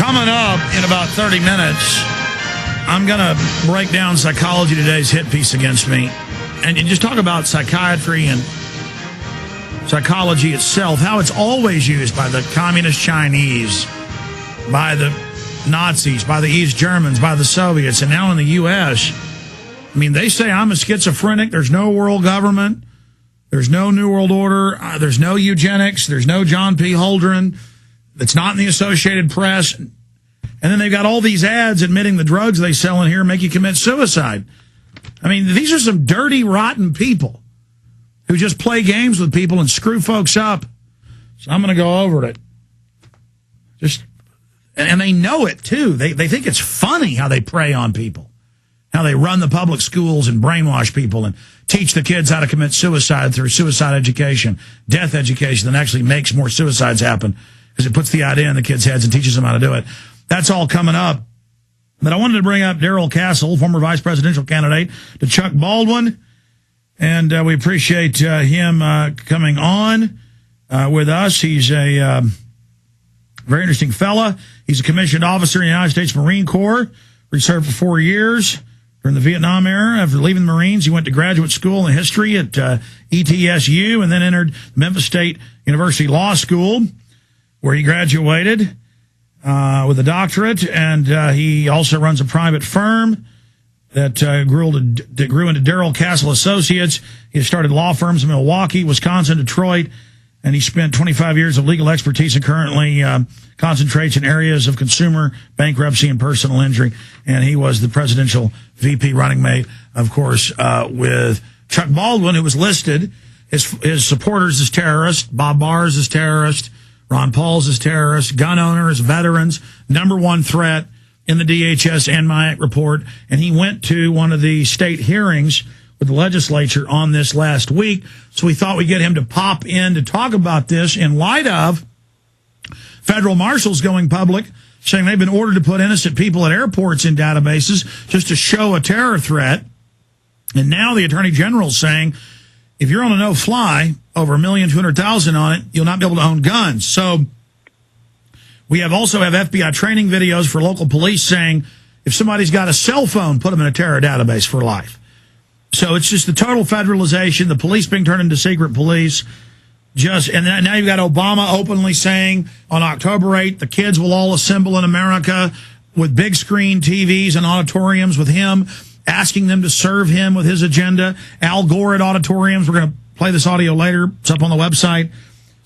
Coming up in about 30 minutes, I'm going to break down Psychology Today's hit piece against me and just talk about psychiatry and psychology itself, how it's always used by the communist Chinese, by the Nazis, by the East Germans, by the Soviets, and now in the U.S. I mean, they say I'm a schizophrenic. There's no world government. There's no New World Order. There's no eugenics. There's no John P. Holdren. It's not in the Associated Press. And then they've got all these ads admitting the drugs they sell in here make you commit suicide. I mean, these are some dirty, rotten people who just play games with people and screw folks up. So I'm going to go over it. And they know it, too. They think it's funny how they prey on people, how they run the public schools and brainwash people and teach the kids how to commit suicide through suicide education, death education that actually makes more suicides happen because it puts the idea in the kids' heads and teaches them how to do it. That's all coming up. But I wanted to bring up Darrell Castle, former vice presidential candidate, to Chuck Baldwin. And we appreciate him coming on with us. He's a very interesting fella. He's a commissioned officer in the United States Marine Corps, where he served for 4 years during the Vietnam era. After leaving the Marines, he went to graduate school in history at ETSU and then entered the Memphis State University Law School, where he graduated with a doctorate. And he also runs a private firm that grew into Darrell Castle Associates. He started law firms in Milwaukee, Wisconsin, Detroit, and he spent 25 years of legal expertise and currently concentrates in areas of consumer, bankruptcy, and personal injury. And he was the presidential VP running mate, of course, with Chuck Baldwin, who was listed. His supporters as terrorists, Bob Barr's as terrorist, Ron Paul's as terrorist, gun owners, veterans, #1 threat in the DHS and MIAC report. And he went to one of the state hearings with the legislature on this last week. So we thought we'd get him to pop in to talk about this in light of federal marshals going public, saying they've been ordered to put innocent people at airports in databases just to show a terror threat. And now the Attorney General's saying, if you're on a no-fly, over 1,200,000 on it, you'll not be able to own guns. So we also have FBI training videos for local police saying if somebody's got a cell phone, put them in a terror database for life. So it's just the total federalization, the police being turned into secret police. And now you've got Obama openly saying on October 8th, the kids will all assemble in America with big screen TVs and auditoriums with him, asking them to serve him with his agenda. Al Gore at auditoriums. We're going to play this audio later. It's up on the website,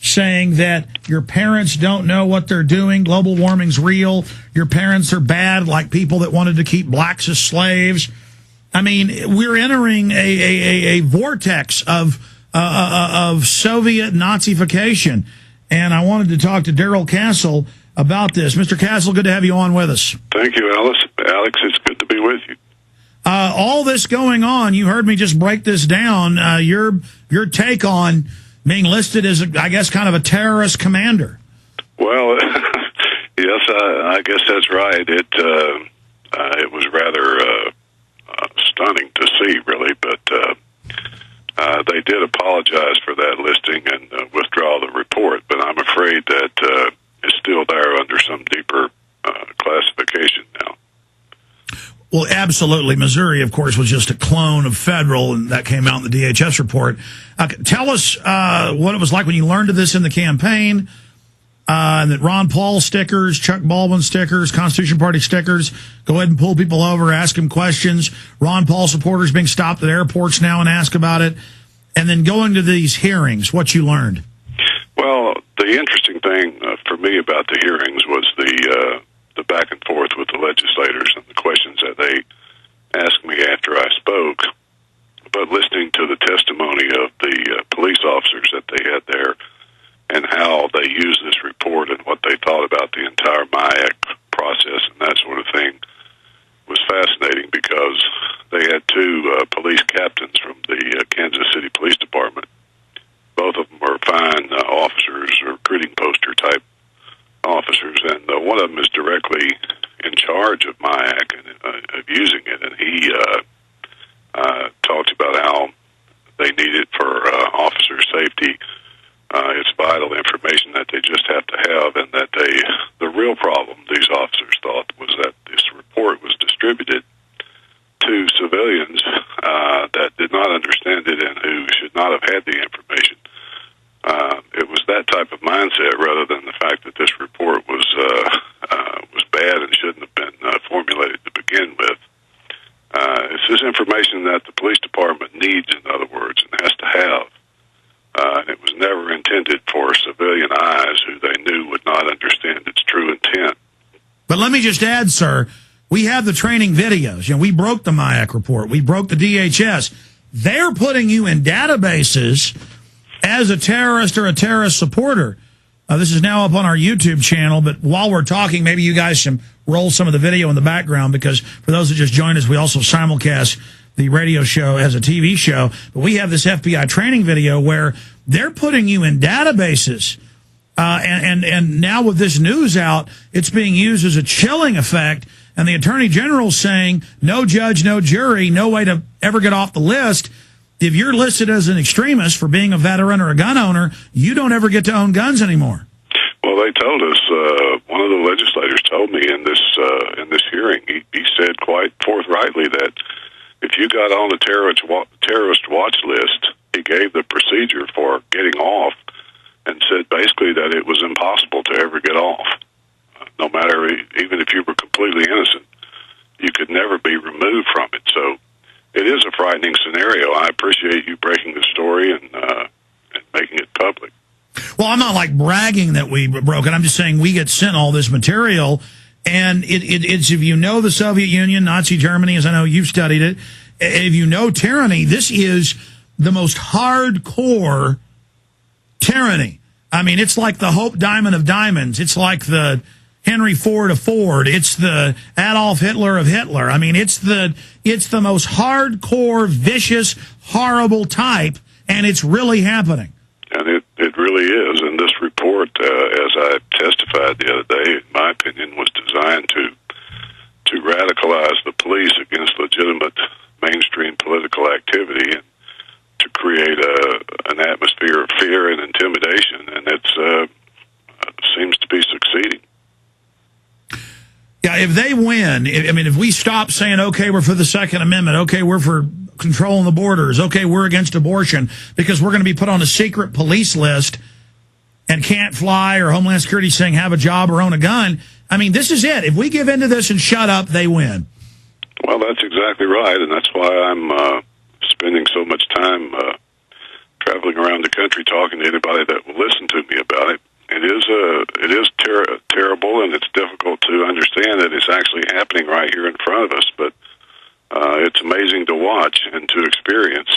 saying that your parents don't know what they're doing. Global warming's real. Your parents are bad, like people that wanted to keep blacks as slaves. I mean, we're entering a vortex of Soviet Nazification. And I wanted to talk to Darrell Castle about this. Mr. Castle, good to have you on with us. Thank you, Alex. It's good to be with you. All this going on, you heard me just break this down. Your take on being listed as, I guess, kind of a terrorist commander. Well, yes, I guess that's right. It was rather stunning to see, really, but they did apologize for that listing and withdraw the report, but I'm afraid that it's still there under some deeper classification now. Well, absolutely. Missouri, of course, was just a clone of federal, and that came out in the DHS report. Tell us what it was like when you learned of this in the campaign, and that Ron Paul stickers, Chuck Baldwin stickers, Constitution Party stickers, go ahead and pull people over, ask them questions. Ron Paul supporters being stopped at airports now and ask about it. And then going to these hearings, what you learned. Well, the interesting thing for me about the hearings was the back and forth with the legislators and the questions that they asked me after I spoke. But listening to the testimony of the police officers that they had there and how they used this report and what they thought about the entire MIAC process and that sort of thing was fascinating, because they had two police captains from the Kansas City Police Department. Both of them were fine officers, recruiting poster type officers, and one of them is directly in charge of MIAC and of using it, and he talked about how they need it for officer safety. It's vital information that they just have to have, and that the real problem these officers let me just add, sir, we have the training videos. You know, we broke the MIAC report. We broke the DHS. They're putting you in databases as a terrorist or a terrorist supporter. This is now up on our YouTube channel, but while we're talking, maybe you guys can roll some of the video in the background, because for those that just joined us, we also simulcast the radio show as a TV show. But we have this FBI training video where they're putting you in databases. And now with this news out, it's being used as a chilling effect. And the Attorney General's saying, no judge, no jury, no way to ever get off the list. If you're listed as an extremist for being a veteran or a gun owner, you don't ever get to own guns anymore. Well, they told us, one of the legislators told me in this hearing, he said quite forthrightly that if you got on the terrorist watch list, he gave the procedure for getting off and said basically that it was impossible to ever get off. No matter, even if you were completely innocent, you could never be removed from it. So it is a frightening scenario. I appreciate you breaking the story and making it public. Well, I'm not like bragging that we broke it. I'm just saying we get sent all this material, and it's, if you know the Soviet Union, Nazi Germany, as I know you've studied it, if you know tyranny, this is the most hardcore tyranny. I mean, it's like the Hope Diamond of diamonds. It's like the Henry Ford of Ford. It's the Adolf Hitler of Hitler. I mean, it's the most hardcore, vicious, horrible type, and it's really happening. And it really is. And this report, as I testified the other day, in my opinion, was designed to radicalize the police against legitimate mainstream political activity and to create an atmosphere of fear and intimidation. And it seems to be succeeding. Yeah, if they win, if we stop saying, okay, we're for the Second Amendment, okay, we're for controlling the borders, okay, we're against abortion, because we're going to be put on a secret police list and can't fly, or Homeland Security saying have a job or own a gun, I mean, this is it. If we give into this and shut up, they win. Well, that's exactly right, and that's why I'm spending so much time traveling around the country talking to anybody that will listen to me about it. It is terrible, and it's difficult to understand that it's actually happening right here in front of us, but it's amazing to watch and to experience.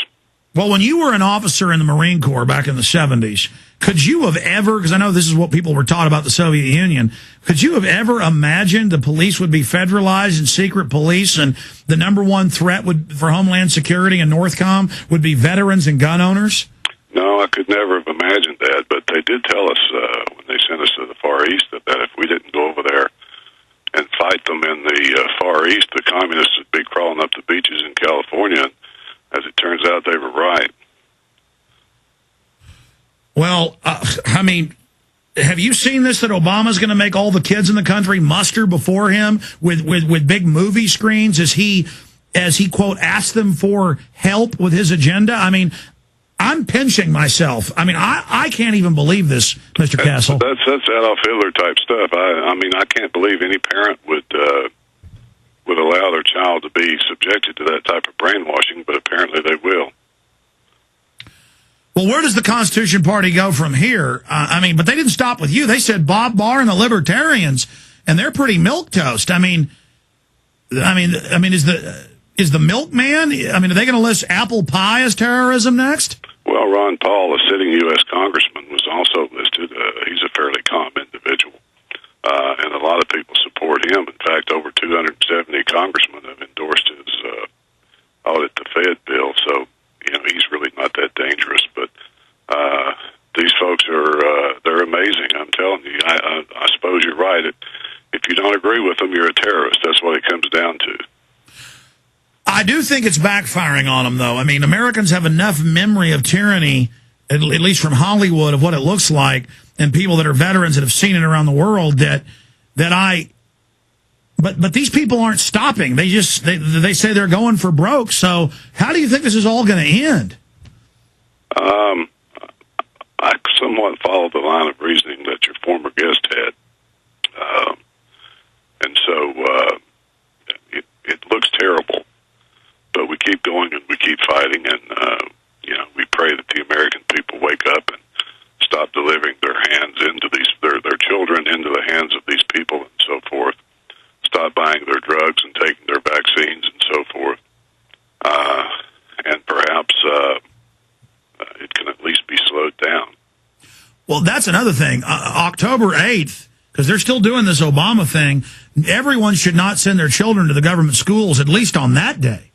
Well, when you were an officer in the Marine Corps back in the 70s, could you have ever, because I know this is what people were taught about the Soviet Union, could you have ever imagined the police would be federalized and secret police, and the number one threat for Homeland Security and Northcom would be veterans and gun owners? No, I could never have imagined that, but they did tell us when they sent us to the Far East that if we didn't go over there and fight them in the Far East, the communists would be crawling up the beaches in California. As it turns out, they were right. Well, have you seen this, that Obama's going to make all the kids in the country muster before him with big movie screens as he, quote, asks them for help with his agenda? I mean, I'm pinching myself. I mean, I can't even believe this, Mr. Castle. That's Adolf Hitler type stuff. I can't believe any parent would allow their child to be subjected to that type of brainwashing, but apparently they will. Well, where does the Constitution Party go from here? But they didn't stop with you. They said Bob Barr and the Libertarians, and they're pretty milquetoast. Is the milkman? Are they going to list apple pie as terrorism next? Well, Ron Paul, a sitting U.S. congressman, was also listed. He's a fairly calm individual, and a lot of people support him. In fact, over 270 congressmen have endorsed his audit the Fed bill. So, he's really not that dangerous. But these folks they're amazing. I'm telling you. I suppose you're right. If you don't agree with them, you're a terrorist. That's what it comes down to. I do think it's backfiring on them, though. Americans have enough memory of tyranny, at least from Hollywood, of what it looks like, and people that are veterans that have seen it around the world, but these people aren't stopping. They say they're going for broke. So how do you think this is all going to end? I somewhat follow the line of reasoning that your former guest had. And so it looks terrible. But we keep going and we keep fighting, and we pray that the American people wake up and stop delivering their hands into their children into the hands of these people and so forth. Well, that's another thing. October 8th, because they're still doing this Obama thing, everyone should not send their children to the government schools, at least on that day.